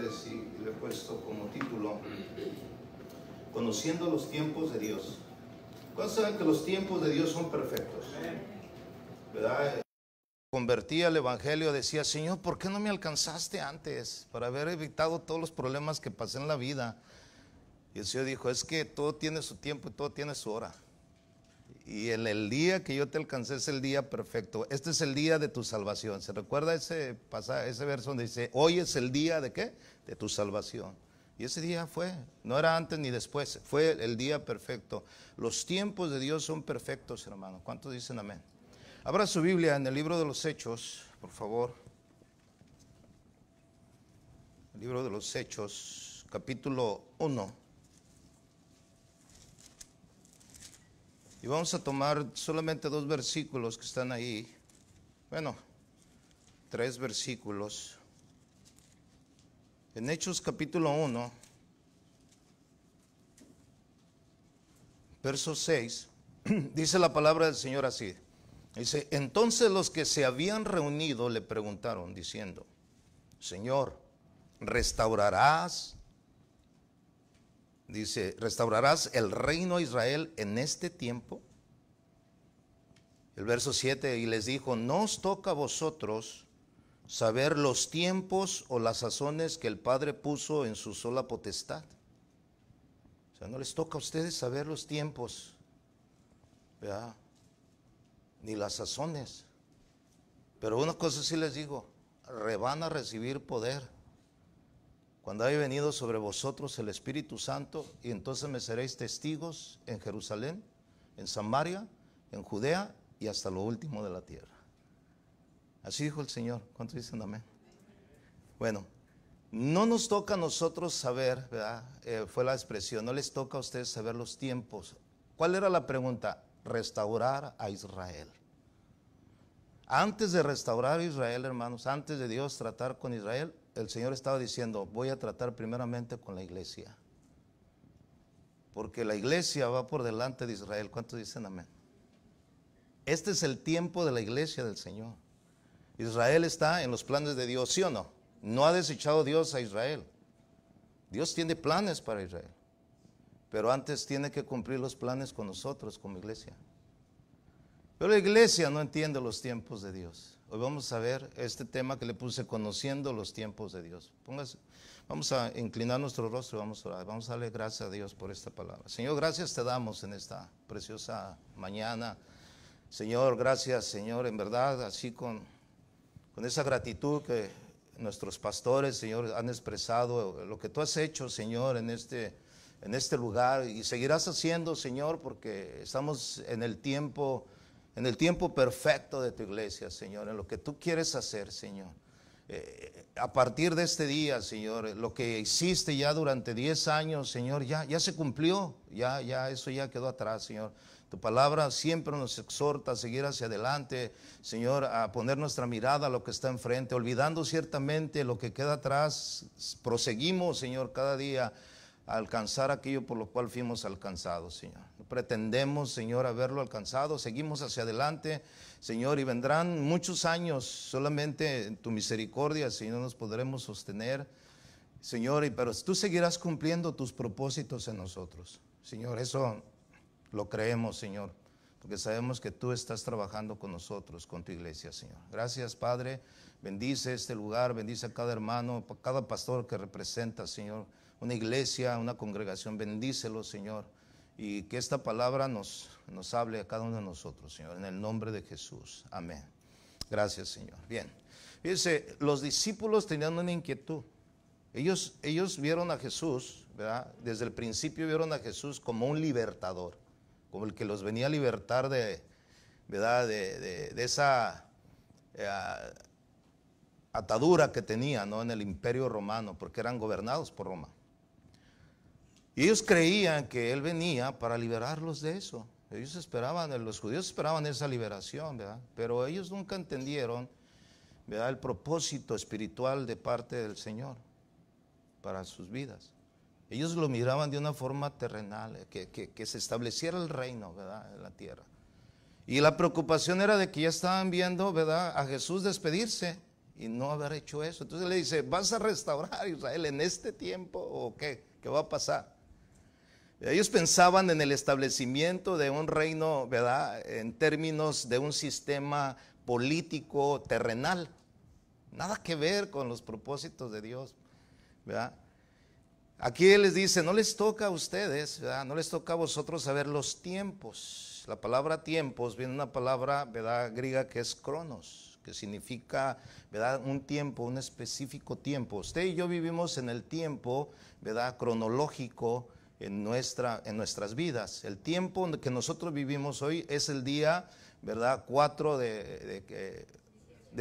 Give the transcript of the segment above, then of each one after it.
ustedes y le he puesto como título Conociendo los tiempos de Dios. ¿Cuántos saben que los tiempos de Dios son perfectos? ¿Verdad? Convertí al Evangelio, decía, Señor, ¿por qué no me alcanzaste antes? Para haber evitado todos los problemas que pasé en la vida. Y el Señor dijo, es que todo tiene su tiempo y todo tiene su hora. Y el día que yo te alcancé es el día perfecto. Este es el día de tu salvación. ¿Se recuerda ese pasaje, ese verso donde dice, hoy es el día de qué? De tu salvación. Y ese día fue, no era antes ni después, fue el día perfecto. Los tiempos de Dios son perfectos, hermano. ¿Cuántos dicen amén? Abra su Biblia en el libro de los Hechos, por favor. El libro de los Hechos, capítulo 1. Y vamos a tomar solamente 2 versículos que están ahí. Bueno, 3 versículos. En Hechos capítulo 1, verso 6, dice la palabra del Señor así. Dice, entonces los que se habían reunido le preguntaron diciendo, Señor, ¿restaurarás? Dice, ¿restaurarás el reino de Israel en este tiempo? El verso 7, y les dijo, no os toca a vosotros saber los tiempos o las sazones que el Padre puso en su sola potestad. O sea, no les toca a ustedes saber los tiempos, ¿verdad? Ni las sazones. Pero una cosa sí les digo, van a recibir poder cuando haya venido sobre vosotros el Espíritu Santo, y entonces me seréis testigos en Jerusalén, en Samaria, en Judea y hasta lo último de la tierra. Así dijo el Señor. ¿Cuántos dicen amén? Bueno, no nos toca a nosotros saber, ¿verdad? Fue la expresión, no les toca a ustedes saber los tiempos. ¿Cuál era la pregunta? Restaurar a Israel. Antes de restaurar a Israel, hermanos, antes de Dios tratar con Israel, el Señor estaba diciendo, voy a tratar primeramente con la iglesia. Porque la iglesia va por delante de Israel. ¿Cuántos dicen amén? Este es el tiempo de la iglesia del Señor. Israel está en los planes de Dios, ¿sí o no? No ha desechado Dios a Israel. Dios tiene planes para Israel. Pero antes tiene que cumplir los planes con nosotros como iglesia. Pero la iglesia no entiende los tiempos de Dios. Hoy vamos a ver este tema que le puse, conociendo los tiempos de Dios. Póngase, vamos a inclinar nuestro rostro y vamos a orar. Vamos a darle gracias a Dios por esta palabra. Señor, gracias te damos en esta preciosa mañana. Señor, gracias, Señor, en verdad, así con esa gratitud que nuestros pastores, Señor, han expresado, lo que tú has hecho, Señor, en este lugar, y seguirás haciendo, Señor, porque estamos en el tiempo perfecto de tu iglesia, Señor, en lo que tú quieres hacer, Señor. A partir de este día, Señor, lo que hiciste ya durante 10 años, Señor, ya se cumplió, ya eso ya quedó atrás, Señor. Tu palabra siempre nos exhorta a seguir hacia adelante, Señor, a poner nuestra mirada a lo que está enfrente, olvidando ciertamente lo que queda atrás. Proseguimos, Señor, cada día a alcanzar aquello por lo cual fuimos alcanzados, Señor. No pretendemos, Señor, haberlo alcanzado, seguimos hacia adelante, Señor, y vendrán muchos años, solamente en tu misericordia, Señor, nos podremos sostener, Señor, pero tú seguirás cumpliendo tus propósitos en nosotros, Señor, eso lo creemos, Señor, porque sabemos que tú estás trabajando con nosotros, con tu iglesia, Señor. Gracias, Padre, bendice este lugar, bendice a cada hermano, a cada pastor que representa, Señor, una iglesia, una congregación, bendícelo, Señor, y que esta palabra nos hable a cada uno de nosotros, Señor, en el nombre de Jesús, amén. Gracias, Señor. Bien, fíjense, los discípulos tenían una inquietud. Ellos vieron a Jesús, ¿verdad? Desde el principio vieron a Jesús como un libertador, como el que los venía a libertar ¿verdad? de esa atadura que tenían, ¿no? En el imperio romano, porque eran gobernados por Roma. Y ellos creían que Él venía para liberarlos de eso. Ellos esperaban, los judíos esperaban esa liberación, ¿verdad? Pero ellos nunca entendieron, ¿verdad?, el propósito espiritual de parte del Señor para sus vidas. Ellos lo miraban de una forma terrenal, que se estableciera el reino, ¿verdad?, en la tierra. Y la preocupación era de que ya estaban viendo, ¿verdad?, a Jesús despedirse y no haber hecho eso. Entonces le dice, ¿vas a restaurar a Israel en este tiempo o qué? ¿Qué va a pasar? Ellos pensaban en el establecimiento de un reino, ¿verdad?, en términos de un sistema político terrenal. Nada que ver con los propósitos de Dios, ¿verdad? Aquí Él les dice, no les toca a ustedes, ¿verdad?, no les toca a vosotros saber los tiempos. La palabra tiempos viene de una palabra, ¿verdad?, griega que es cronos, que significa, ¿verdad?, un tiempo, un específico tiempo. Usted y yo vivimos en el tiempo, ¿verdad?, cronológico en nuestras vidas. El tiempo que nosotros vivimos hoy es el día, ¿verdad?, 4 de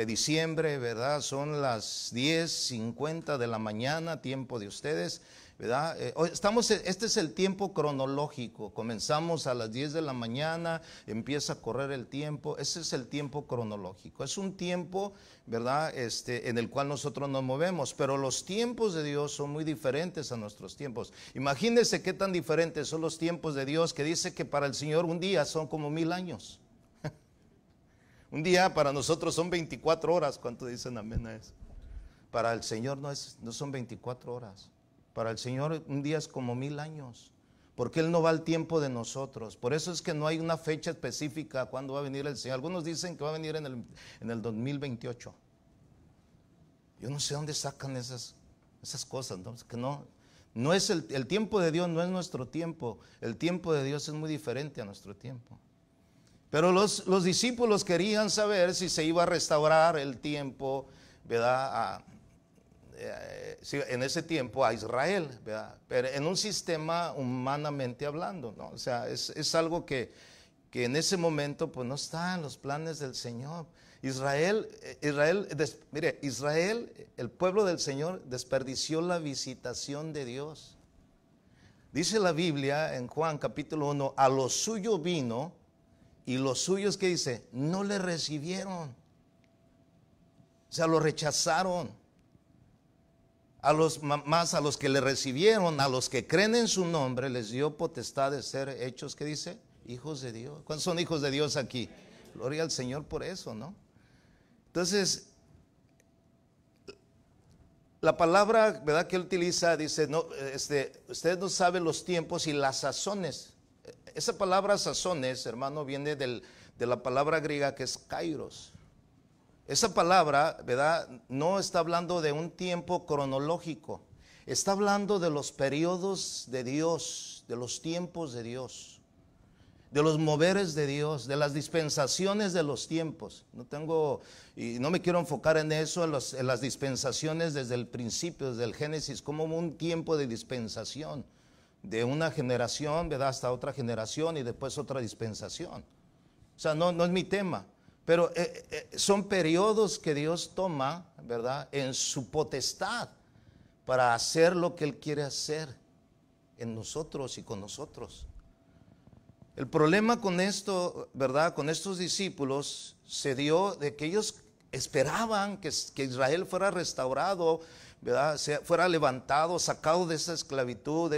diciembre, ¿verdad? Son las 10:50 de la mañana, tiempo de ustedes, ¿verdad? Este es el tiempo cronológico. Comenzamos a las 10 de la mañana, empieza a correr el tiempo. Ese es el tiempo cronológico. Es un tiempo, ¿verdad?, en el cual nosotros nos movemos, pero los tiempos de Dios son muy diferentes a nuestros tiempos. Imagínense qué tan diferentes son los tiempos de Dios, que dice que para el Señor un día son como 1000 años. Un día para nosotros son 24 horas. ¿Cuánto dicen amén a eso? Para el Señor no son 24 horas. Para el Señor un día es como 1000 años. Porque Él no va al tiempo de nosotros. Por eso es que no hay una fecha específica cuando va a venir el Señor. Algunos dicen que va a venir en el 2028. Yo no sé dónde sacan esas cosas, ¿no? Que no es el tiempo de Dios, no es nuestro tiempo. El tiempo de Dios es muy diferente a nuestro tiempo. Pero los discípulos querían saber si se iba a restaurar el tiempo, ¿verdad?, en ese tiempo a Israel, ¿verdad?, pero en un sistema humanamente hablando, ¿no? O sea, es algo que en ese momento pues no está en los planes del Señor. Israel, el pueblo del Señor, desperdició la visitación de Dios. Dice la Biblia en Juan capítulo 1, a lo suyo vino, y los suyos, ¿qué dice? No le recibieron. O sea, lo rechazaron. A los que le recibieron, a los que creen en su nombre, les dio potestad de ser hechos, ¿qué dice? Hijos de Dios. ¿Cuántos son hijos de Dios aquí? Gloria al Señor por eso, ¿no? Entonces, la palabra, ¿verdad?, que él utiliza, dice, no, ustedes no saben los tiempos y las sazones. Esa palabra sazones, hermano, viene de la palabra griega que es kairos. Esa palabra, ¿verdad?, no está hablando de un tiempo cronológico. Está hablando de los periodos de Dios, de los tiempos de Dios, de los moveres de Dios, de las dispensaciones de los tiempos. No me quiero enfocar en eso, en las dispensaciones desde el principio, desde el Génesis, como un tiempo de dispensación. De una generación, ¿verdad?, hasta otra generación y después otra dispensación. O sea, no es mi tema, pero son periodos que Dios toma, ¿verdad?, en su potestad para hacer lo que Él quiere hacer en nosotros y con nosotros. El problema con esto, ¿verdad?, con estos discípulos se dio de que ellos esperaban que Israel fuera restaurado, ¿verdad?, fuera levantado, sacado de esa esclavitud,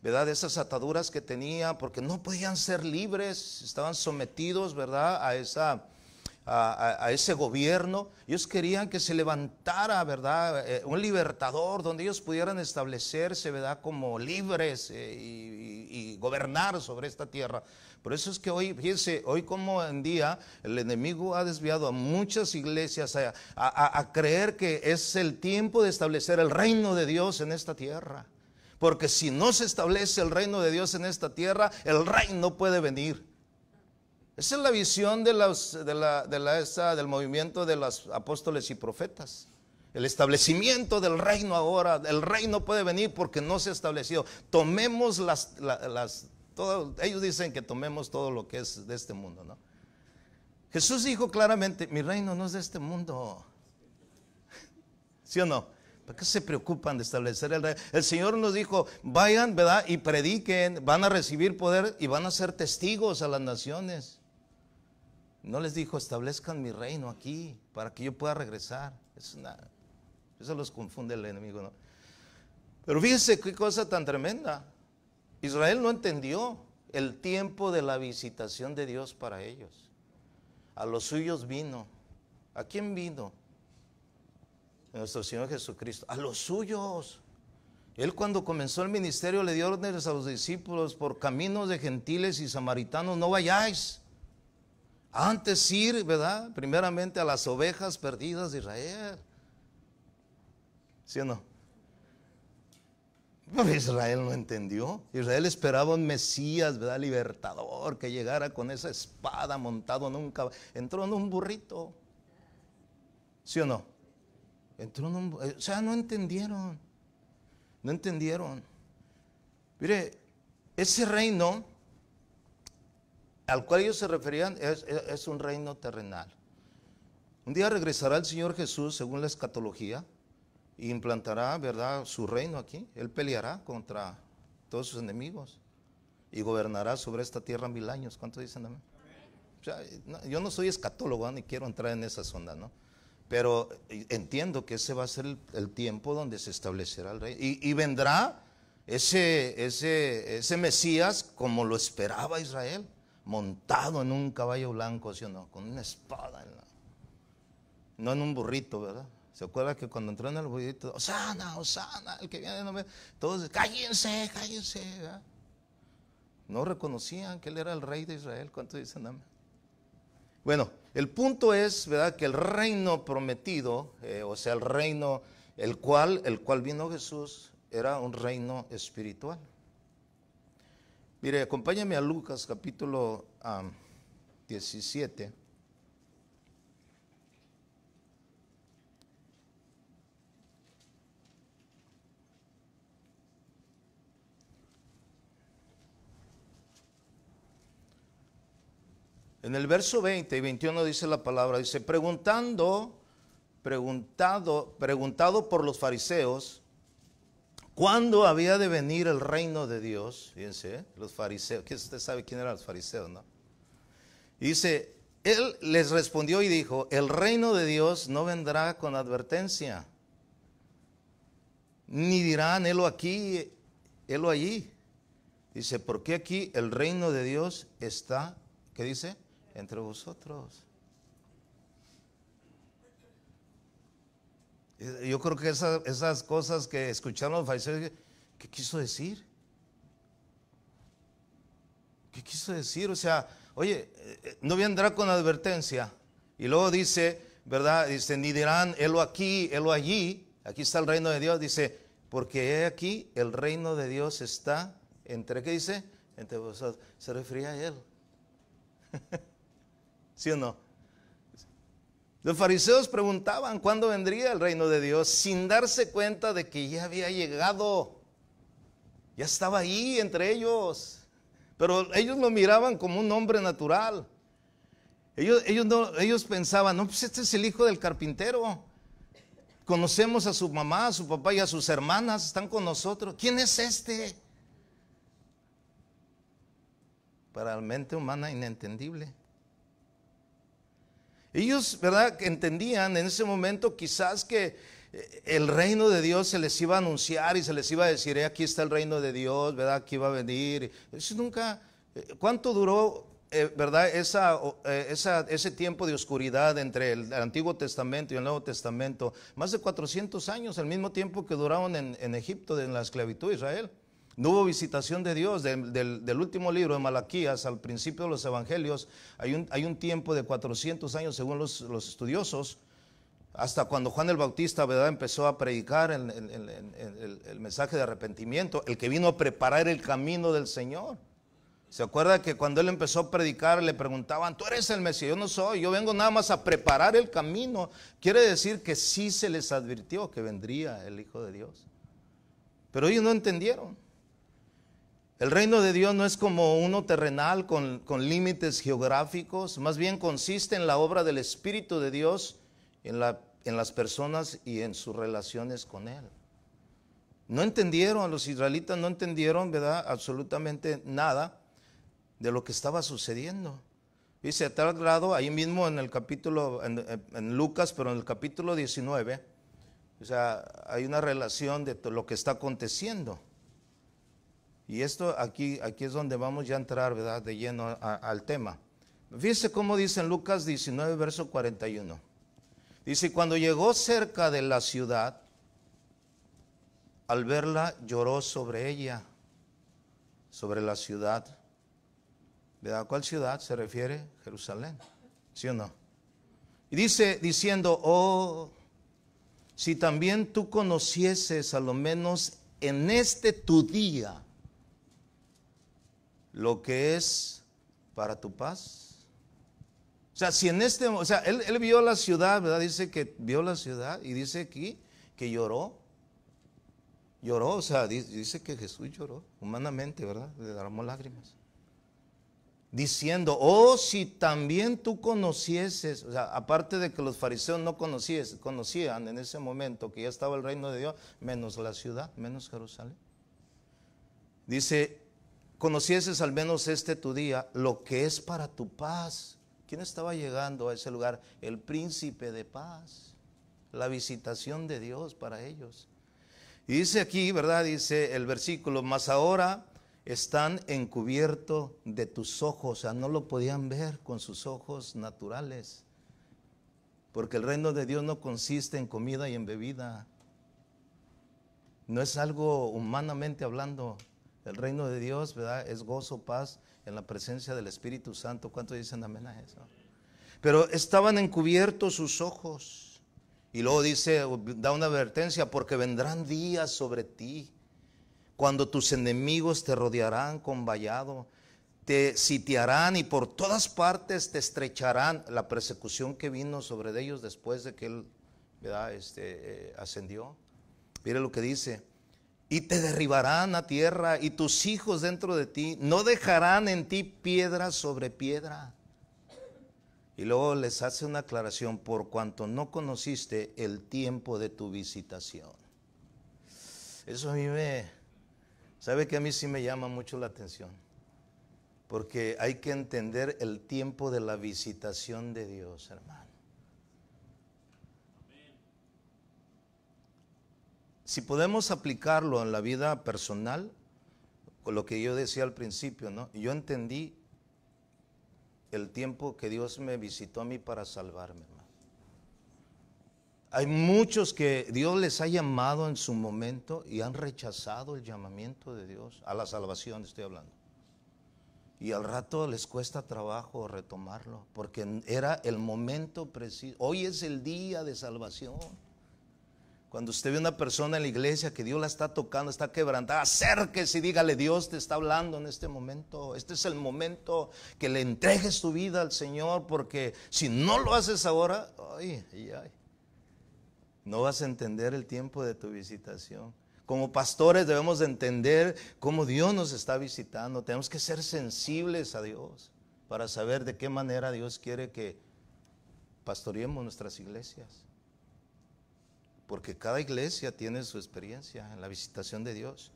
¿verdad?, de esas ataduras que tenía, porque no podían ser libres, estaban sometidos, ¿verdad?, a ese gobierno. Ellos querían que se levantara, ¿verdad?, un libertador donde ellos pudieran establecerse, ¿verdad?, como libres y gobernar sobre esta tierra. Por eso es que hoy, fíjense, hoy como en día el enemigo ha desviado a muchas iglesias a creer que es el tiempo de establecer el reino de Dios en esta tierra. Porque si no se establece el reino de Dios en esta tierra, el reino puede venir. Esa es la visión del movimiento de los apóstoles y profetas. El establecimiento del reino ahora, el reino puede venir porque no se ha establecido. Tomemos ellos dicen que tomemos todo lo que es de este mundo, ¿no? Jesús dijo claramente, mi reino no es de este mundo. ¿Sí o no? ¿Por qué se preocupan de establecer el reino? El Señor nos dijo, vayan, ¿verdad?, y prediquen, van a recibir poder y van a ser testigos a las naciones. No les dijo, establezcan mi reino aquí para que yo pueda regresar. Eso los confunde el enemigo, ¿no? Pero fíjense qué cosa tan tremenda. Israel no entendió el tiempo de la visitación de Dios para ellos. A los suyos vino. ¿A quién vino? nuestro Señor Jesucristo, a los suyos. Él cuando comenzó el ministerio le dio órdenes a los discípulos: por caminos de gentiles y samaritanos no vayáis. Antes ir, ¿verdad?, primeramente a las ovejas perdidas de Israel. ¿Sí o no? Pero Israel no entendió. Israel esperaba un Mesías, ¿verdad?, libertador, que llegara con esa espada montado en un caballo. Entró en un burrito. ¿Sí o no? Entró en un, o sea, no entendieron. No entendieron. Mire, ese reino al cual ellos se referían es un reino terrenal. Un día regresará el Señor Jesús, según la escatología, e implantará, ¿verdad?, su reino aquí. Él peleará contra todos sus enemigos y gobernará sobre esta tierra 1000 años. ¿Cuántos dicen amén? O sea, no, yo no soy escatólogo, ni quiero entrar en esa zona, ¿no? Pero entiendo que ese va a ser el tiempo donde se establecerá el reino. Y vendrá ese Mesías como lo esperaba Israel, montado en un caballo blanco, ¿sí o no? Con una espada, no en un burrito, ¿verdad? ¿Se acuerda que cuando entró en el burrito, Osana, Osana, el que viene, no me... todos, cállense, cállense, ¿verdad? No reconocían que él era el rey de Israel. ¿Cuántos dicen amén? Bueno, el punto es, ¿verdad?, que el reino prometido, o sea, el reino el cual vino Jesús, era un reino espiritual. Mire, acompáñame a Lucas capítulo 17. En el verso 20 y 21 dice la palabra, dice: preguntado por los fariseos, ¿cuándo había de venir el reino de Dios? Fíjense, los fariseos, que usted sabe quién eran los fariseos, ¿no? Y dice, él les respondió y dijo: el reino de Dios no vendrá con advertencia, ni dirán, helo aquí, helo allí. Dice, porque aquí el reino de Dios está, ¿qué dice?, entre vosotros. Yo creo que esas cosas que escucharon los fariseos, ¿qué quiso decir? ¿Qué quiso decir? O sea, oye, no vendrá con advertencia. Y luego dice, ¿verdad? Dice, ni dirán, helo aquí, helo allí. Aquí está el reino de Dios. Dice, porque he aquí el reino de Dios está entre, ¿qué dice?, entre vosotros. Se refería a él. ¿Sí o no? Los fariseos preguntaban cuándo vendría el reino de Dios, sin darse cuenta de que ya había llegado. Ya estaba ahí entre ellos. Pero ellos lo miraban como un hombre natural. Ellos pensaban, no, pues este es el hijo del carpintero. Conocemos a su mamá, a su papá y a sus hermanas, están con nosotros. ¿Quién es este? Para la mente humana, inentendible. Ellos, ¿verdad?, que entendían en ese momento quizás que el reino de Dios se les iba a anunciar y se les iba a decir, aquí está el reino de Dios, ¿verdad?, aquí va a venir. Eso nunca, ¿cuánto duró, verdad, ese tiempo de oscuridad entre el Antiguo Testamento y el Nuevo Testamento? Más de 400 años, el mismo tiempo que duraron en Egipto, en la esclavitud de Israel. No hubo visitación de Dios. Del último libro de Malaquías al principio de los evangelios hay un tiempo de 400 años según los estudiosos, hasta cuando Juan el Bautista, ¿verdad?, empezó a predicar el mensaje de arrepentimiento, el que vino a preparar el camino del Señor. ¿Se acuerda que cuando él empezó a predicar le preguntaban, tú eres el Mesías? Yo no soy, yo vengo nada más a preparar el camino. Quiere decir que sí se les advirtió que vendría el Hijo de Dios, pero ellos no entendieron. El reino de Dios no es como uno terrenal con límites geográficos, más bien consiste en la obra del Espíritu de Dios en las personas y en sus relaciones con Él. No entendieron, los israelitas no entendieron, ¿verdad?, absolutamente nada de lo que estaba sucediendo. Dice, a tal grado, ahí mismo en el capítulo, en Lucas, pero en el capítulo 19, o sea, hay una relación de lo que está aconteciendo. Y esto aquí es donde vamos ya a entrar, ¿verdad?, de lleno al tema. Fíjese cómo dice en Lucas 19, verso 41. Dice, cuando llegó cerca de la ciudad, al verla lloró sobre ella, sobre la ciudad. ¿A cuál ciudad se refiere? Jerusalén, ¿sí o no? Y dice, diciendo, oh, si también tú conocieses a lo menos en este tu día lo que es para tu paz. O sea, si en este, o sea, él vio la ciudad, ¿verdad? Dice que vio la ciudad y dice aquí que lloró. Lloró, o sea, dice que Jesús lloró humanamente, ¿verdad? Le derramó lágrimas. Diciendo, oh, si también tú conocieses, o sea, aparte de que los fariseos no conocían en ese momento que ya estaba el reino de Dios, menos la ciudad, menos Jerusalén. Dice, conocieses al menos este tu día, lo que es para tu paz. ¿Quién estaba llegando a ese lugar? El príncipe de paz, la visitación de Dios para ellos. Y dice aquí, ¿verdad? Dice el versículo, mas ahora están encubiertos de tus ojos, o sea, no lo podían ver con sus ojos naturales, porque el reino de Dios no consiste en comida y en bebida, no es algo humanamente hablando. El reino de Dios, ¿verdad? Es gozo, paz en la presencia del Espíritu Santo. ¿Cuántos dicen amén a eso? Pero estaban encubiertos sus ojos. Y luego dice, da una advertencia, porque vendrán días sobre ti cuando tus enemigos te rodearán con vallado, te sitiarán y por todas partes te estrecharán. La persecución que vino sobre ellos después de que él, ¿verdad? Ascendió. Mire lo que dice. Y te derribarán a tierra y tus hijos dentro de ti, no dejarán en ti piedra sobre piedra. Y luego les hace una aclaración, por cuanto no conociste el tiempo de tu visitación. Eso a mí sabe que a mí sí me llama mucho la atención, porque hay que entender el tiempo de la visitación de Dios, hermano. Si podemos aplicarlo en la vida personal, con lo que yo decía al principio, ¿no? Yo entendí el tiempo que Dios me visitó a mí para salvarme, hermano. Hay muchos que Dios les ha llamado en su momento y han rechazado el llamamiento de Dios, a la salvación estoy hablando. Y al rato les cuesta trabajo retomarlo, porque era el momento preciso. Hoy es el día de salvación. Cuando usted ve a una persona en la iglesia que Dios la está tocando, está quebrantada, acérquese y dígale, Dios te está hablando en este momento. Este es el momento que le entregues tu vida al Señor, porque si no lo haces ahora, no vas a entender el tiempo de tu visitación. Como pastores debemos de entender cómo Dios nos está visitando. Tenemos que ser sensibles a Dios para saber de qué manera Dios quiere que pastoreemos nuestras iglesias. Porque cada iglesia tiene su experiencia en la visitación de Dios.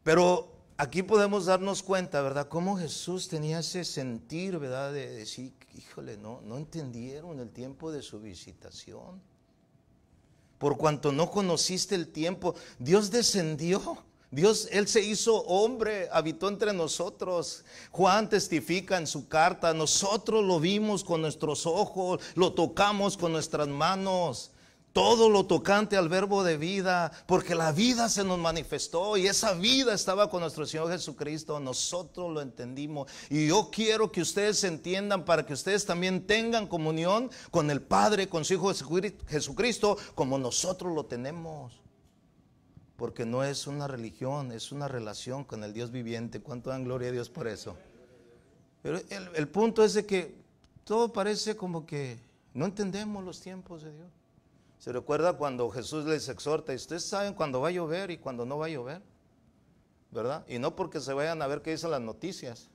Pero aquí podemos darnos cuenta, ¿verdad? Cómo Jesús tenía ese sentir, ¿verdad? De decir, híjole, no entendieron el tiempo de su visitación. Por cuanto no conociste el tiempo, Dios descendió. Dios, Él se hizo hombre, habitó entre nosotros. Juan testifica en su carta, nosotros lo vimos con nuestros ojos, lo tocamos con nuestras manos. Todo lo tocante al verbo de vida, porque la vida se nos manifestó y esa vida estaba con nuestro Señor Jesucristo. Nosotros lo entendimos y yo quiero que ustedes entiendan, para que ustedes también tengan comunión con el Padre, con su Hijo Jesucristo, como nosotros lo tenemos. Porque no es una religión, es una relación con el Dios viviente. ¿Cuánto dan gloria a Dios por eso? Pero el punto es de que todo parece como que no entendemos los tiempos de Dios. ¿Se recuerda cuando Jesús les exhorta? Y ustedes saben cuándo va a llover y cuándo no va a llover, ¿verdad? Y no porque se vayan a ver qué dicen las noticias,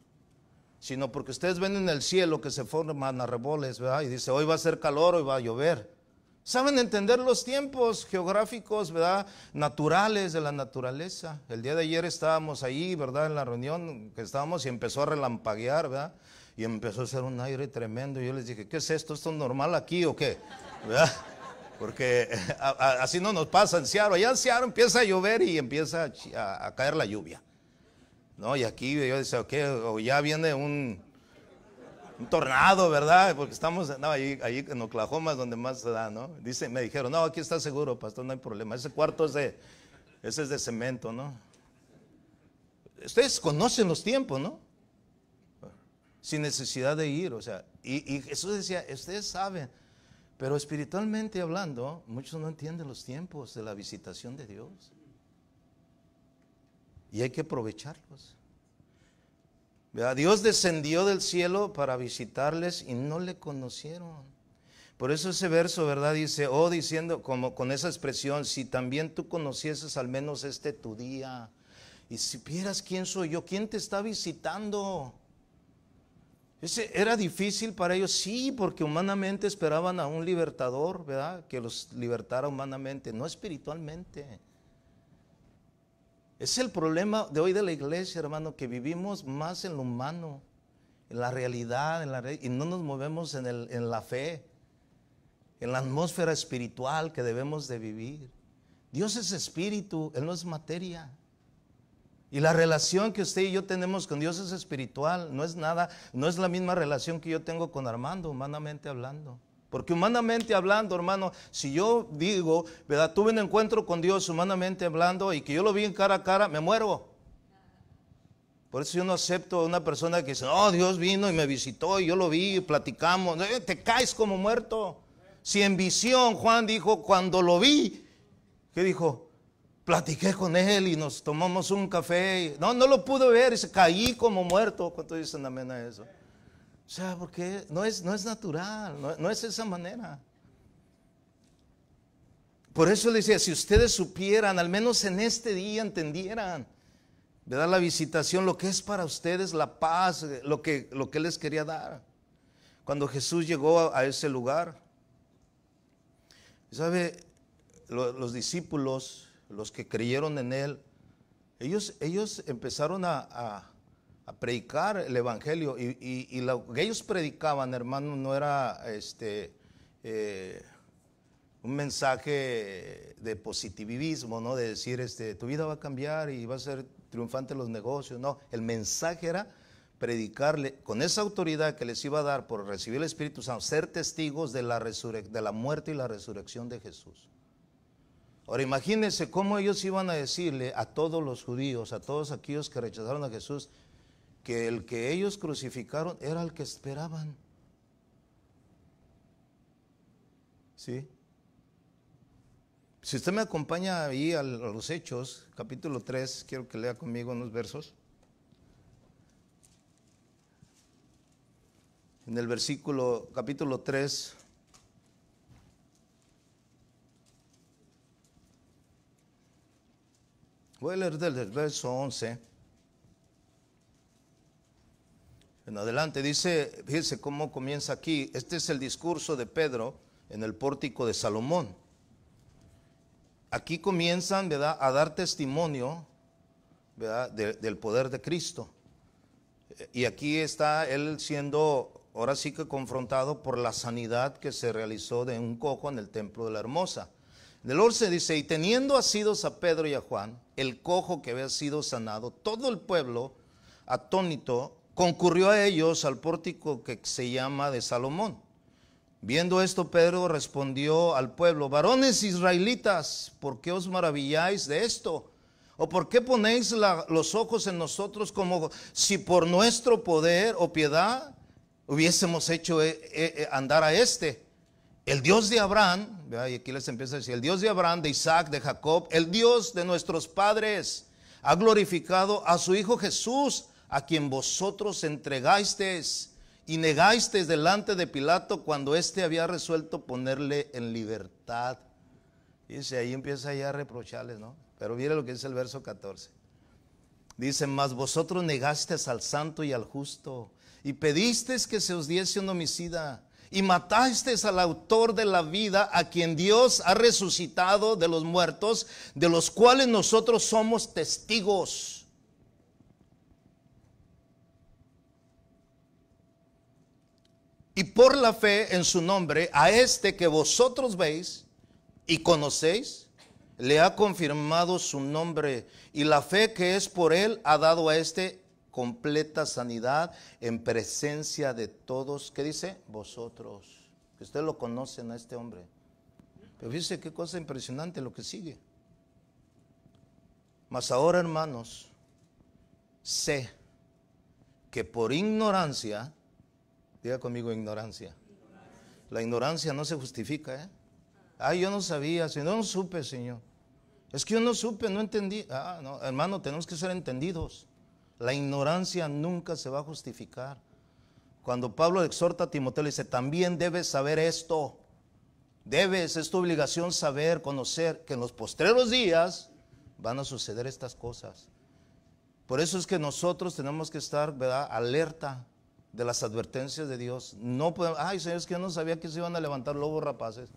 sino porque ustedes ven en el cielo que se forman arreboles, ¿verdad? Y dice, hoy va a ser calor, hoy va a llover. Saben entender los tiempos geográficos, ¿verdad? Naturales de la naturaleza. El día de ayer estábamos ahí, ¿verdad? En la reunión que estábamos y empezó a relampaguear, ¿verdad? Y empezó a hacer un aire tremendo. Y yo les dije, ¿qué es esto? ¿Esto es normal aquí o qué? ¿Verdad? Porque así no nos pasa en Seattle. Allá en Seattle empieza a llover y empieza a caer la lluvia, ¿no? Y aquí yo decía, ok, o ya viene Un tornado, ¿verdad? Porque estamos ahí en Oklahoma es donde más se da, ¿no? Me dijeron, no, aquí está seguro, pastor, no hay problema. Ese cuarto ese es de cemento, ¿no? Ustedes conocen los tiempos, ¿no? Sin necesidad de ir, o sea, y Jesús decía, ustedes saben, pero espiritualmente hablando, muchos no entienden los tiempos de la visitación de Dios. Y hay que aprovecharlos. ¿Verdad? Dios descendió del cielo para visitarles y no le conocieron. Por eso ese verso, ¿verdad? Dice, diciendo como con esa expresión, si también tú conocieses al menos tu día, y si vieras quién soy yo, quién te está visitando. Era difícil para ellos, sí, porque humanamente esperaban a un libertador, ¿verdad? Que los libertara humanamente, no espiritualmente. Es el problema de hoy de la iglesia, hermano, que vivimos más en lo humano, en la realidad, y no nos movemos en la fe, en la atmósfera espiritual que debemos de vivir. Dios es espíritu, Él no es materia. Y la relación que usted y yo tenemos con Dios es espiritual, no es nada, no es la misma relación que yo tengo con Armando, humanamente hablando. Porque humanamente hablando, hermano, si yo digo, ¿verdad? Tuve un encuentro con Dios humanamente hablando y que yo lo vi en cara a cara, me muero. Por eso yo no acepto a una persona que dice, no, Dios vino y me visitó y yo lo vi y platicamos. Te caes como muerto. Si en visión Juan dijo, cuando lo vi, ¿qué dijo? Platiqué con él y nos tomamos un café. No lo pude ver y se caí como muerto. ¿Cuántos dicen amén a eso? O sea, porque no es natural, no es esa manera. Por eso le decía, si ustedes supieran, al menos en este día entendieran, ¿verdad? La visitación, lo que es para ustedes la paz, lo que Él les quería dar. Cuando Jesús llegó a ese lugar, ¿sabe? Los discípulos, los que creyeron en Él, ellos empezaron a predicar el evangelio y lo que ellos predicaban, hermano, no era un mensaje de positivismo, ¿no? De decir, tu vida va a cambiar y va a ser triunfante en los negocios. No, el mensaje era predicarle con esa autoridad que les iba a dar por recibir el Espíritu Santo, ser testigos de la muerte y la resurrección de Jesús. Ahora imagínense cómo ellos iban a decirle a todos los judíos, a todos aquellos que rechazaron a Jesús, que el que ellos crucificaron era el que esperaban. ¿Sí? Si usted me acompaña ahí a los Hechos, capítulo 3, quiero que lea conmigo unos versos. En el capítulo 3, voy a leer del verso 11. En adelante dice, fíjense cómo comienza aquí. Este es el discurso de Pedro en el pórtico de Salomón. Aquí comienzan, ¿verdad?, a dar testimonio, ¿verdad?, del poder de Cristo. Y aquí está él siendo, ahora sí que confrontado por la sanidad que se realizó de un cojo en el templo de la Hermosa. En el 11 dice, y teniendo asidos a Pedro y a Juan, el cojo que había sido sanado, todo el pueblo, atónito, concurrió a ellos al pórtico que se llama de Salomón. Viendo esto, Pedro respondió al pueblo, varones israelitas, ¿por qué os maravilláis de esto? ¿O por qué ponéis los ojos en nosotros como si por nuestro poder o piedad hubiésemos hecho andar a el Dios de Abraham? Y aquí les empieza a decir, el Dios de Abraham, de Isaac, de Jacob, el Dios de nuestros padres, ha glorificado a su Hijo Jesús, a quien vosotros entregasteis y negasteis delante de Pilato cuando éste había resuelto ponerle en libertad. Dice, ahí empieza ya a reprocharles, ¿no? Pero mire lo que dice el verso 14. Dice, mas vosotros negasteis al santo y al justo, y pedisteis que se os diese un homicida, y matasteis al autor de la vida, a quien Dios ha resucitado de los muertos, de los cuales nosotros somos testigos. Y por la fe en su nombre, a que vosotros veis y conocéis, le ha confirmado su nombre. Y la fe que es por él ha dado a completa sanidad en presencia de todos. ¿Qué dice? Vosotros. Que ustedes lo conocen a este hombre. Pero fíjense qué cosa impresionante lo que sigue. Mas ahora, hermanos, sé que por ignorancia, diga conmigo ignorancia. La ignorancia no se justifica, ¿eh? Ay, yo no sabía, Señor, no supe, Señor. Es que yo no supe, no entendí. No, hermano, tenemos que ser entendidos. La ignorancia nunca se va a justificar. Cuando Pablo exhorta a Timoteo, le dice, también debes saber esto. Es tu obligación saber, conocer, que en los postreros días van a suceder estas cosas. Por eso es que nosotros tenemos que estar, ¿verdad?, alerta de las advertencias de Dios. No podemos, ay, Señor, es que yo no sabía que se iban a levantar lobos rapaces.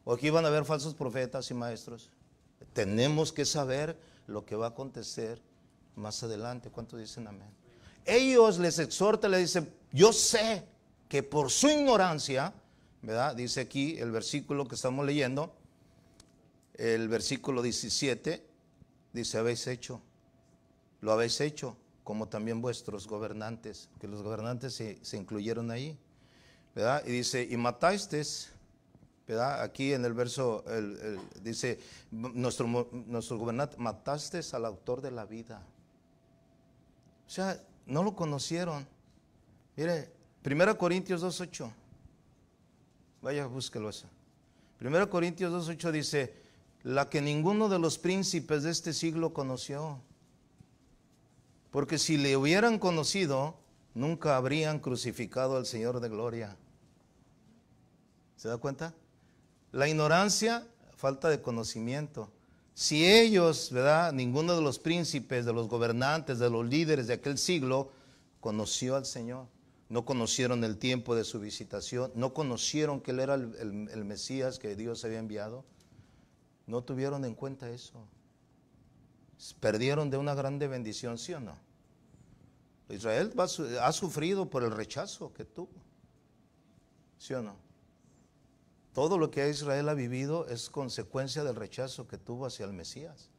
O que iban a haber falsos profetas y maestros. Tenemos que saber lo que va a acontecer más adelante. ¿Cuántos dicen amén? Ellos les exhorta, les dicen, yo sé que por su ignorancia, ¿verdad? Dice aquí el versículo que estamos leyendo, el versículo 17, dice, lo habéis hecho, como también vuestros gobernantes, que los gobernantes se incluyeron ahí, ¿verdad? Y dice, y matasteis, ¿verdad? Aquí en el verso dice, nuestro gobernante, matasteis al autor de la vida. O sea, no lo conocieron. Mire, 1 Corintios 2:8. Vaya, búsquelo eso. 1 Corintios 2:8 dice, la que ninguno de los príncipes de este siglo conoció. Porque si le hubieran conocido, nunca habrían crucificado al Señor de gloria. ¿Se da cuenta? La ignorancia, falta de conocimiento. Si ellos, ¿verdad?, ninguno de los príncipes, de los gobernantes, de los líderes de aquel siglo, conoció al Señor, no conocieron el tiempo de su visitación, no conocieron que Él era el Mesías que Dios había enviado, no tuvieron en cuenta eso. Perdieron de una grande bendición, ¿sí o no? Israel ha sufrido por el rechazo que tuvo, ¿sí o no? Todo lo que Israel ha vivido es consecuencia del rechazo que tuvo hacia el Mesías.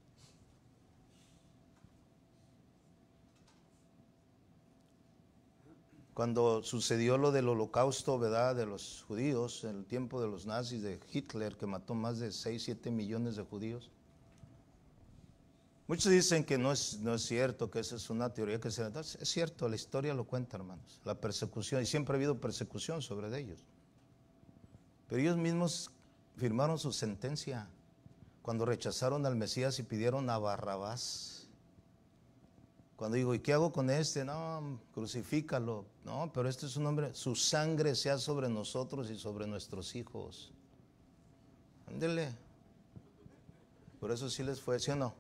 Cuando sucedió lo del holocausto, ¿verdad?, de los judíos, en el tiempo de los nazis, de Hitler, que mató más de 6-7 millones de judíos. Muchos dicen que no es cierto, que esa es una teoría que se... Es cierto, la historia lo cuenta, hermanos. La persecución, y siempre ha habido persecución sobre ellos. Pero ellos mismos firmaron su sentencia cuando rechazaron al Mesías y pidieron a Barrabás. Cuando digo, ¿y qué hago con este? No, crucifícalo. No, pero este es un hombre, su sangre sea sobre nosotros y sobre nuestros hijos. Ándele. Por eso sí les fue, ¿sí o no?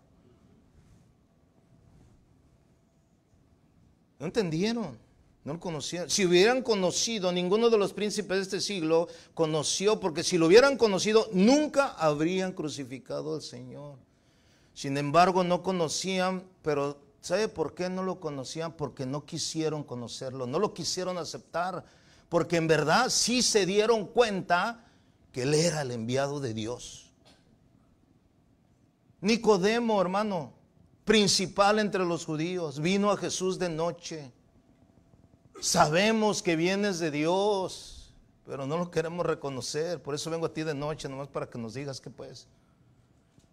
No entendieron, no lo conocían. Si hubieran conocido, ninguno de los príncipes de este siglo conoció, porque si lo hubieran conocido, nunca habrían crucificado al Señor. Sin embargo, no conocían, pero ¿sabe por qué no lo conocían? Porque no quisieron conocerlo, no lo quisieron aceptar, porque en verdad sí se dieron cuenta que Él era el enviado de Dios. Nicodemo, hermano, principal entre los judíos, vino a Jesús de noche. Sabemos que vienes de Dios, pero no lo queremos reconocer. Por eso vengo a ti de noche, nomás para que nos digas qué pues.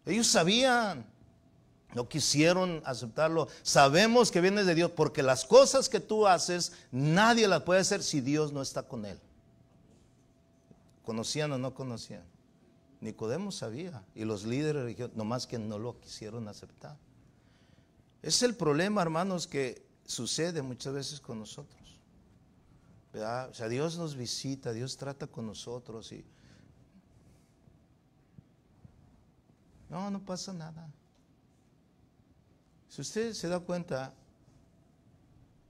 Ellos sabían, no quisieron aceptarlo. Sabemos que vienes de Dios, porque las cosas que tú haces, nadie las puede hacer si Dios no está con él. ¿Conocían o no conocían? Nicodemo sabía, y los líderes religiosos, nomás que no lo quisieron aceptar. Es el problema, hermanos, que sucede muchas veces con nosotros, ¿verdad? O sea, Dios nos visita, Dios trata con nosotros y no pasa nada. Si usted se da cuenta,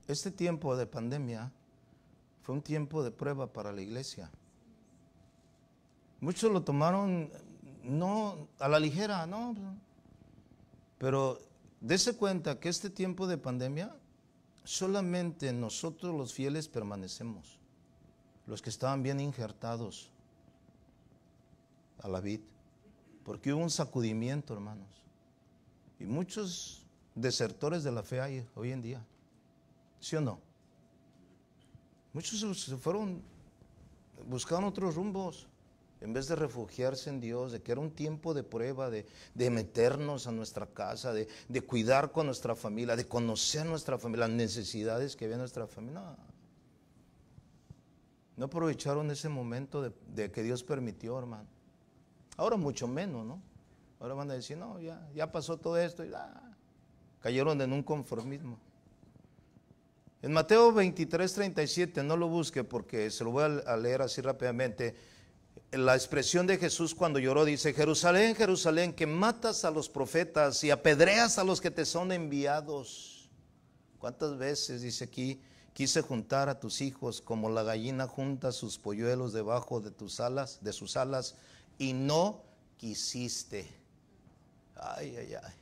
este tiempo de pandemia fue un tiempo de prueba para la iglesia. Muchos lo tomaron no a la ligera, no, pero dése cuenta que este tiempo de pandemia, solamente nosotros los fieles permanecemos, los que estaban bien injertados a la vid, porque hubo un sacudimiento, hermanos, y muchos desertores de la fe hay hoy en día. ¿Sí o no? Muchos se fueron, buscaron otros rumbos, en vez de refugiarse en Dios, de que era un tiempo de prueba, de meternos a nuestra casa, de cuidar con nuestra familia, de conocer nuestra familia, las necesidades que había en nuestra familia. No, no aprovecharon ese momento de que Dios permitió, hermano. Ahora mucho menos, ¿no? Ahora van a decir, no, ya pasó todo esto, y cayeron en un conformismo. En Mateo 23:37, no lo busque porque se lo voy a leer así rápidamente. La expresión de Jesús cuando lloró dice: Jerusalén, Jerusalén, que matas a los profetas y apedreas a los que te son enviados. ¿Cuántas veces, dice aquí, quise juntar a tus hijos como la gallina junta sus polluelos debajo de sus alas, y no quisiste? Ay, ay, ay.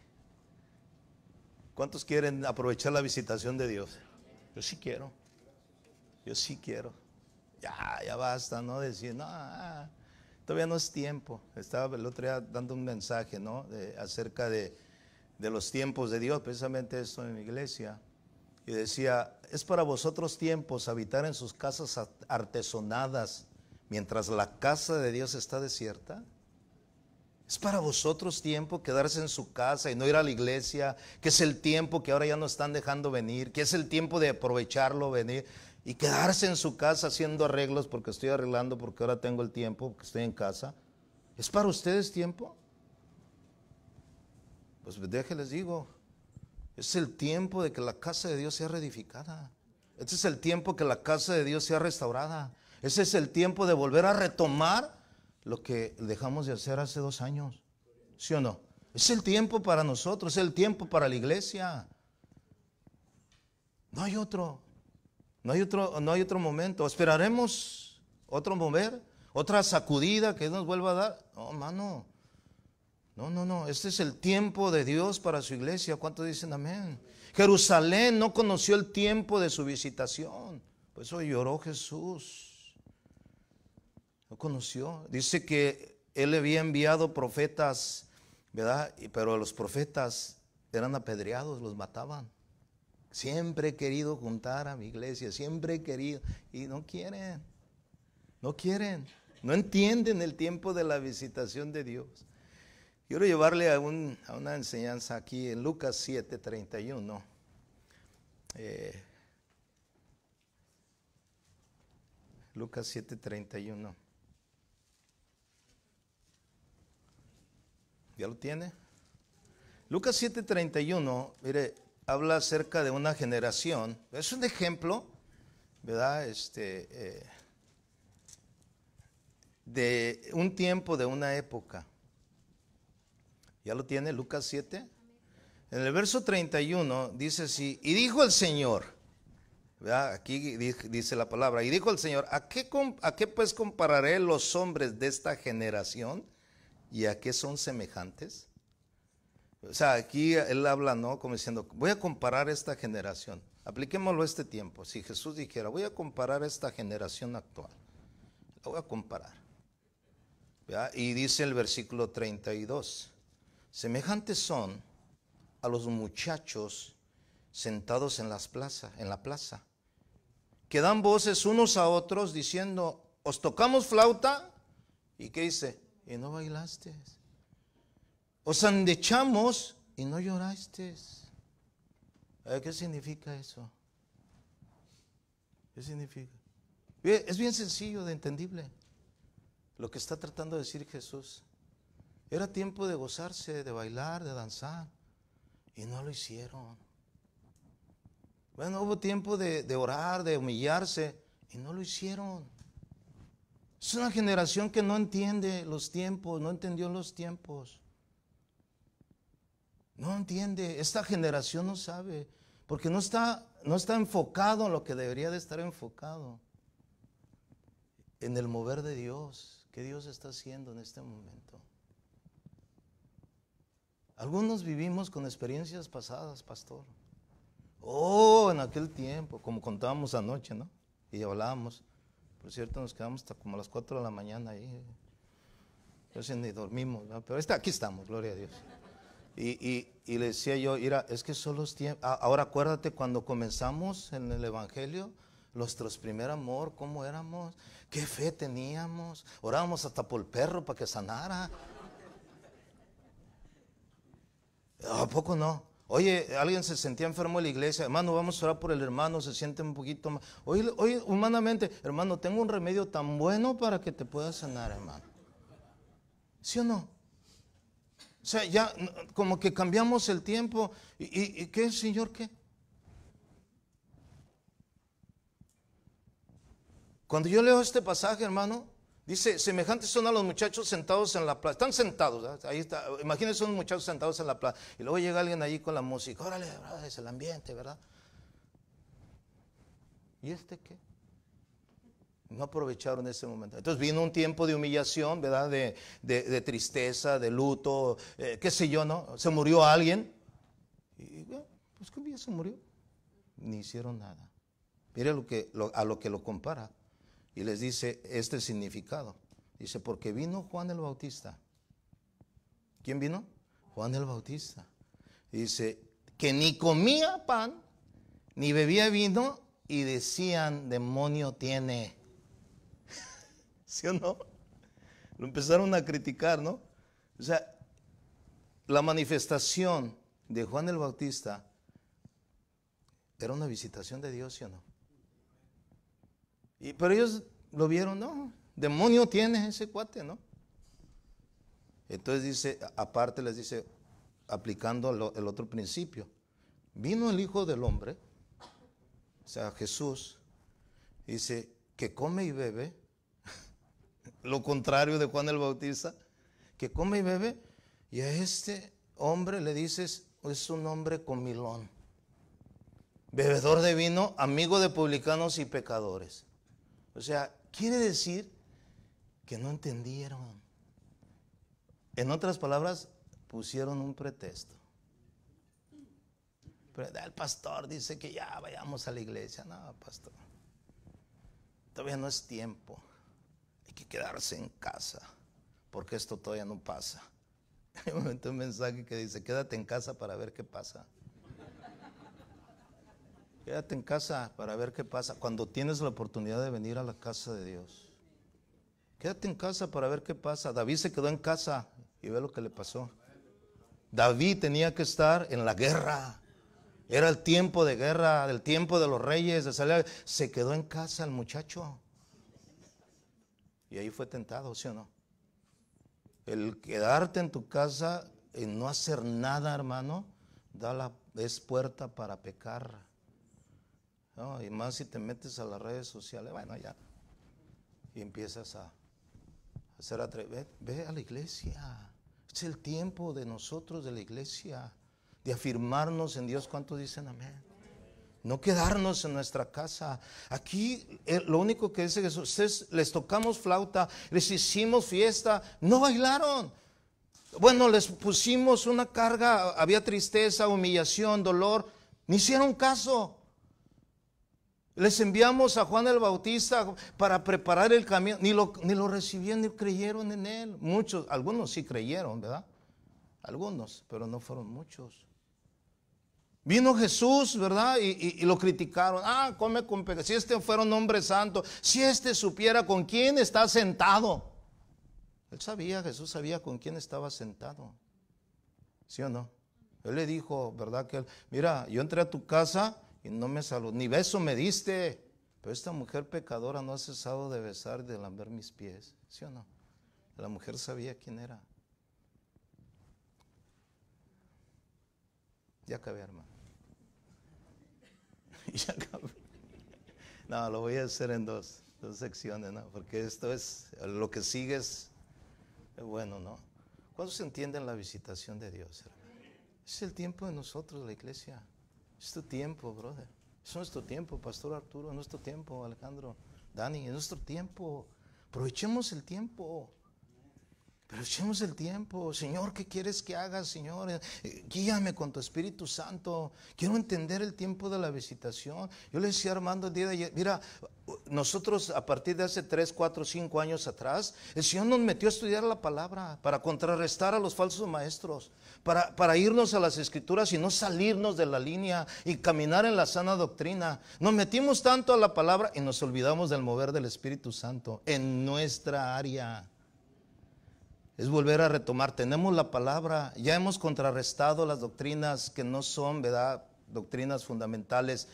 ¿Cuántos quieren aprovechar la visitación de Dios? Yo sí quiero. Yo sí quiero. Ya basta, ¿no? Decir, no, todavía no es tiempo. Estaba el otro día dando un mensaje, ¿no? Acerca de los tiempos de Dios, precisamente esto en la iglesia. Y decía, es para vosotros tiempos habitar en sus casas artesonadas mientras la casa de Dios está desierta. Es para vosotros tiempo quedarse en su casa y no ir a la iglesia, que es el tiempo que ahora ya no están dejando venir, que es el tiempo de aprovecharlo, venir y quedarse en su casa haciendo arreglos porque estoy arreglando, porque ahora tengo el tiempo, porque estoy en casa. ¿Es para ustedes tiempo? Pues déjenles digo, es el tiempo de que la casa de Dios sea reedificada. Este es el tiempo que la casa de Dios sea restaurada. Ese es el tiempo de volver a retomar lo que dejamos de hacer hace 2 años. ¿Sí o no? Es el tiempo para nosotros, es el tiempo para la iglesia. No hay otro. No hay otro momento. ¿Esperaremos otro mover? ¿Otra sacudida que nos vuelva a dar? No, hermano. No. Este es el tiempo de Dios para su iglesia. ¿Cuántos dicen amén? Jerusalén no conoció el tiempo de su visitación. Por eso lloró Jesús. No conoció. Dice que él había enviado profetas, ¿verdad? Pero los profetas eran apedreados, los mataban. Siempre he querido juntar a mi iglesia, siempre he querido, y no quieren, no entienden el tiempo de la visitación de Dios. Quiero llevarle a una enseñanza aquí en Lucas 7:31. Lucas 7:31. ¿Ya lo tiene? Lucas 7:31, mire, habla acerca de una generación. Es un ejemplo, ¿verdad? De un tiempo, de una época. ¿Ya lo tiene Lucas 7? En el verso 31 dice así: y dijo el Señor, ¿verdad? Aquí dice la palabra, y dijo el Señor, ¿a qué pues compararé los hombres de esta generación? ¿Y a qué son semejantes? O sea, aquí él habla, ¿no? Como diciendo, voy a comparar esta generación. Apliquémoslo a este tiempo. Si Jesús dijera, voy a comparar esta generación actual, la voy a comparar. ¿Verdad? Y dice el versículo 32, semejantes son a los muchachos sentados en la plaza, que dan voces unos a otros diciendo, ¿os tocamos flauta? ¿Y qué dice? Y no bailaste. Os endechamos y no lloraste. ¿Qué significa eso? ¿Qué significa? Es bien sencillo de entendible lo que está tratando de decir Jesús. Era tiempo de gozarse, de bailar, de danzar, y no lo hicieron. Bueno, hubo tiempo de orar, de humillarse, y no lo hicieron. Es una generación que no entiende los tiempos, no entendió los tiempos. No entiende, esta generación no sabe, porque no está enfocado en lo que debería de estar enfocado, en el mover de Dios, que Dios está haciendo en este momento. Algunos vivimos con experiencias pasadas, pastor. En aquel tiempo, como contábamos anoche, ¿no? Y hablábamos. Por cierto, nos quedamos hasta como a las 4 de la mañana ahí. Casi ni dormimos, ¿no? Pero aquí estamos, gloria a Dios. Y le decía yo, mira, es que son los tiempos. Ahora acuérdate cuando comenzamos en el Evangelio, nuestros primer amor, cómo éramos, qué fe teníamos, orábamos hasta por el perro para que sanara. ¿A poco no? Oye, alguien se sentía enfermo en la iglesia, hermano, vamos a orar por el hermano, se siente un poquito más. Oye, humanamente, hermano, tengo un remedio tan bueno para que te pueda sanar, hermano. ¿Sí o no? O sea, ya como que cambiamos el tiempo. ¿Y qué, Señor, qué? Cuando yo leo este pasaje, hermano, dice, semejantes son a los muchachos sentados en la plaza. Están sentados, ¿verdad? Ahí está. Imagínense unos muchachos sentados en la plaza. Y luego llega alguien allí con la música. Órale, ¿verdad? Es el ambiente, ¿verdad? ¿Y este qué? No aprovecharon ese momento. Entonces vino un tiempo de humillación, ¿verdad? De tristeza, de luto, qué sé yo, ¿no? Se murió alguien. Y pues que ya se murió. Ni hicieron nada. Mire a lo que lo compara. Y les dice este significado. Dice, porque vino Juan el Bautista. ¿Quién vino? Juan el Bautista. Dice, que ni comía pan, ni bebía vino, y decían, demonio tiene. ¿Sí o no? Lo empezaron a criticar, ¿no? O sea, la manifestación de Juan el Bautista era una visitación de Dios, ¿sí o no? Pero ellos lo vieron, no, demonio tiene ese cuate, ¿no? Entonces dice, aparte les dice, aplicando el otro principio, vino el Hijo del Hombre, o sea, Jesús, dice, que come y bebe, lo contrario de Juan el Bautista, que come y bebe, y a este hombre le dices, es un hombre comilón, bebedor de vino, amigo de publicanos y pecadores. O sea, quiere decir que no entendieron. En otras palabras, pusieron un pretexto. Pero el pastor dice que ya vayamos a la iglesia. No, pastor, todavía no es tiempo. Hay que quedarse en casa, porque esto todavía no pasa. Hay un momento un mensaje que dice, quédate en casa para ver qué pasa. Quédate en casa para ver qué pasa cuando tienes la oportunidad de venir a la casa de Dios. Quédate en casa para ver qué pasa. David se quedó en casa y ve lo que le pasó. David tenía que estar en la guerra. Era el tiempo de guerra, el tiempo de los reyes, de salir. Se quedó en casa el muchacho. Y ahí fue tentado, ¿sí o no? El quedarte en tu casa y no hacer nada, hermano, es puerta para pecar. No, y más si te metes a las redes sociales, bueno, ya. Y empiezas a hacer atrever. Ve a la iglesia. Es el tiempo de nosotros, de la iglesia, de afirmarnos en Dios. ¿Cuántos dicen amén? No quedarnos en nuestra casa. Aquí lo único que dice Jesús, ustedes les tocamos flauta, les hicimos fiesta, no bailaron. Bueno, les pusimos una carga, había tristeza, humillación, dolor, ni hicieron caso. Les enviamos a Juan el Bautista para preparar el camino, ni lo recibieron ni creyeron en él. Muchos, algunos sí creyeron, ¿verdad? Algunos, pero no fueron muchos. Vino Jesús, ¿verdad? Y lo criticaron. Ah, come con pecado. Si este fuera un hombre santo, si este supiera con quién está sentado. Él sabía, Jesús sabía con quién estaba sentado. ¿Sí o no? Él le dijo, ¿verdad? Que mira, yo entré a tu casa y no me saludó, ni beso me diste. Pero esta mujer pecadora no ha cesado de besar y de lamber mis pies. ¿Sí o no? La mujer sabía quién era. Ya acabé, hermano. Ya acabé. No, lo voy a hacer en dos secciones, ¿no? Porque esto es, lo que sigue es bueno, ¿no? ¿Cuándo se entiende la visitación de Dios, hermano? Es el tiempo de nosotros, la iglesia. Es tu tiempo, brother. Es nuestro tiempo, Pastor Arturo, es nuestro tiempo, Alejandro, Dani, es nuestro tiempo. Aprovechemos el tiempo. Pero echemos el tiempo. Señor, ¿qué quieres que haga, Señor? Guíame con tu Espíritu Santo. Quiero entender el tiempo de la visitación. Yo le decía a Armando el día de ayer, mira, nosotros a partir de hace 3, 4, 5 años atrás, el Señor nos metió a estudiar la palabra para contrarrestar a los falsos maestros, para irnos a las Escrituras y no salirnos de la línea y caminar en la sana doctrina. Nos metimos tanto a la palabra y nos olvidamos del mover del Espíritu Santo en nuestra área. Es volver a retomar, tenemos la palabra, ya hemos contrarrestado las doctrinas que no son, ¿verdad?, doctrinas fundamentales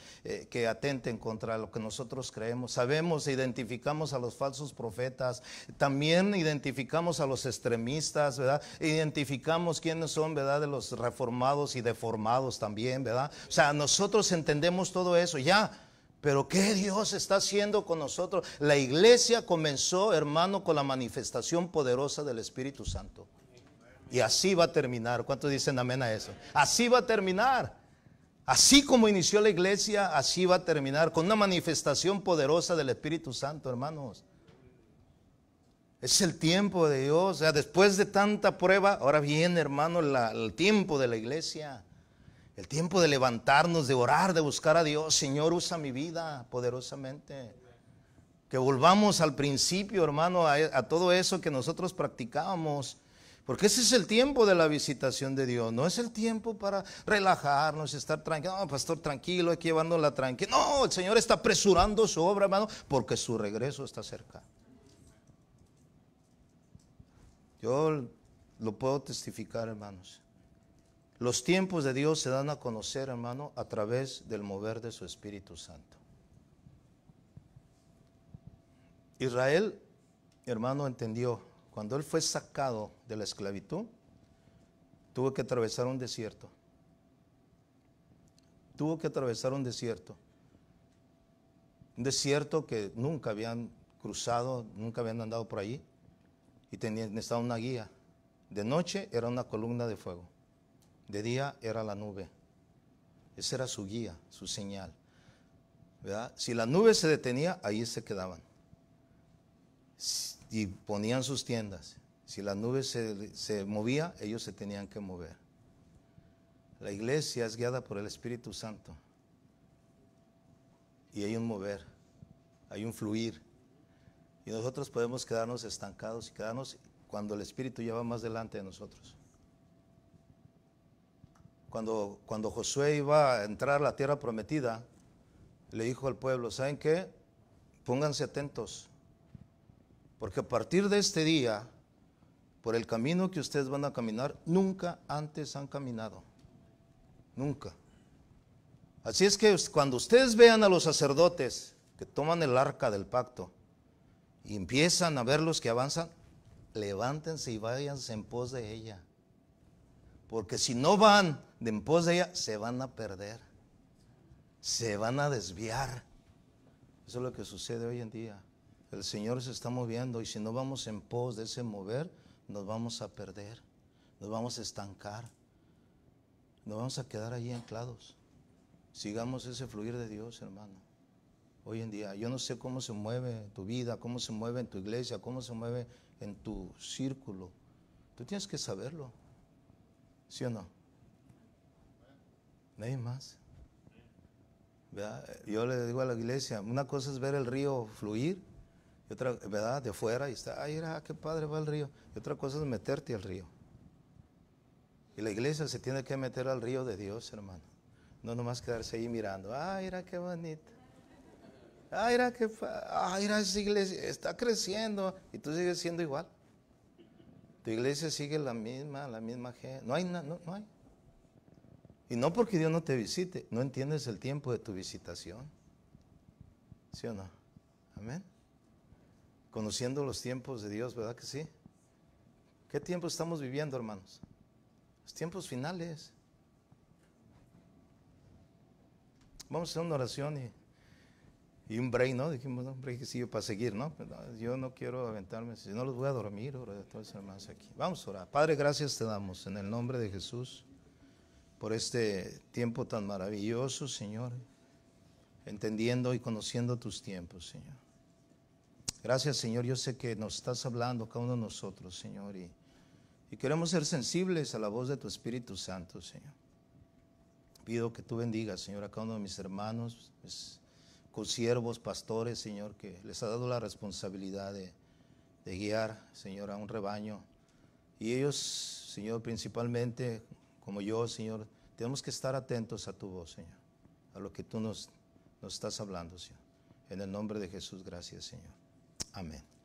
que atenten contra lo que nosotros creemos. Sabemos e identificamos a los falsos profetas, también identificamos a los extremistas, ¿verdad? Identificamos quiénes son, ¿verdad?, de los reformados y deformados también, ¿verdad? O sea, nosotros entendemos todo eso ya. Pero ¿qué Dios está haciendo con nosotros? La iglesia comenzó, hermano, con la manifestación poderosa del Espíritu Santo. Y así va a terminar. ¿Cuántos dicen amén a eso? Así va a terminar. Así como inició la iglesia, así va a terminar, con una manifestación poderosa del Espíritu Santo, hermanos. Es el tiempo de Dios. O sea, después de tanta prueba, ahora viene, hermano, el tiempo de la iglesia. El tiempo de levantarnos, de orar, de buscar a Dios. Señor, usa mi vida poderosamente. Que volvamos al principio, hermano, a todo eso que nosotros practicábamos. Porque ese es el tiempo de la visitación de Dios. No es el tiempo para relajarnos, estar tranquilo. No, pastor, tranquilo, hay que llevándola tranquila. No, el Señor está apresurando su obra, hermano, porque su regreso está cerca. Yo lo puedo testificar, hermanos. Los tiempos de Dios se dan a conocer, hermano, a través del mover de su Espíritu Santo. Israel, hermano, entendió, cuando él fue sacado de la esclavitud, tuvo que atravesar un desierto. Tuvo que atravesar un desierto. Un desierto que nunca habían cruzado, nunca habían andado por allí. Y necesitaban una guía. De noche era una columna de fuego. De día era la nube. Esa era su guía, su señal, ¿verdad? Si la nube se detenía, ahí se quedaban. Y ponían sus tiendas. Si la nube se movía, ellos se tenían que mover. La iglesia es guiada por el Espíritu Santo. Y hay un mover, hay un fluir. Y nosotros podemos quedarnos estancados y quedarnos cuando el Espíritu ya va más delante de nosotros. Cuando Josué iba a entrar a la tierra prometida, le dijo al pueblo, ¿saben qué? Pónganse atentos, porque a partir de este día, por el camino que ustedes van a caminar, nunca antes han caminado. Nunca. Así es que cuando ustedes vean a los sacerdotes que toman el arca del pacto y empiezan a ver los que avanzan, levántense y váyanse en pos de ella. Porque si no van en pos de ella, se van a perder, se van a desviar. Eso es lo que sucede hoy en día. El Señor se está moviendo y si no vamos en pos de ese mover, nos vamos a perder, nos vamos a estancar, nos vamos a quedar allí anclados. Sigamos ese fluir de Dios, hermano. Hoy en día, yo no sé cómo se mueve tu vida, cómo se mueve en tu iglesia, cómo se mueve en tu círculo. Tú tienes que saberlo. ¿Sí o no? Nadie más. ¿Verdad? Yo le digo a la iglesia, una cosa es ver el río fluir, y otra, ¿verdad?, de fuera, y está, ay, mira, qué padre va el río. Y otra cosa es meterte al río. Y la iglesia se tiene que meter al río de Dios, hermano. No nomás quedarse ahí mirando, ay, mira qué bonito. Ay, mira qué, ay, mira esa iglesia, está creciendo, y tú sigues siendo igual. Tu iglesia sigue la misma gente. No hay no hay. Y no porque Dios no te visite, no entiendes el tiempo de tu visitación. ¿Sí o no? Amén. Conociendo los tiempos de Dios, ¿verdad que sí? ¿Qué tiempo estamos viviendo, hermanos? Los tiempos finales. Vamos a hacer una oración y un break, ¿no? Dijimos, un breakcillo para seguir, ¿no? Yo no quiero aventarme, si no los voy a dormir, todos hermanos aquí. Vamos a orar. Padre, gracias te damos en el nombre de Jesús por este tiempo tan maravilloso, Señor, entendiendo y conociendo tus tiempos, Señor. Gracias, Señor, yo sé que nos estás hablando cada uno de nosotros, Señor, y Y queremos ser sensibles a la voz de tu Espíritu Santo, Señor. Pido que tú bendigas, Señor, a cada uno de mis hermanos, mis consiervos, pastores, Señor, que les ha dado la responsabilidad de guiar, Señor, a un rebaño. Y ellos, Señor, principalmente, como yo, Señor, tenemos que estar atentos a tu voz, Señor, a lo que tú nos estás hablando, Señor. En el nombre de Jesús, gracias, Señor. Amén.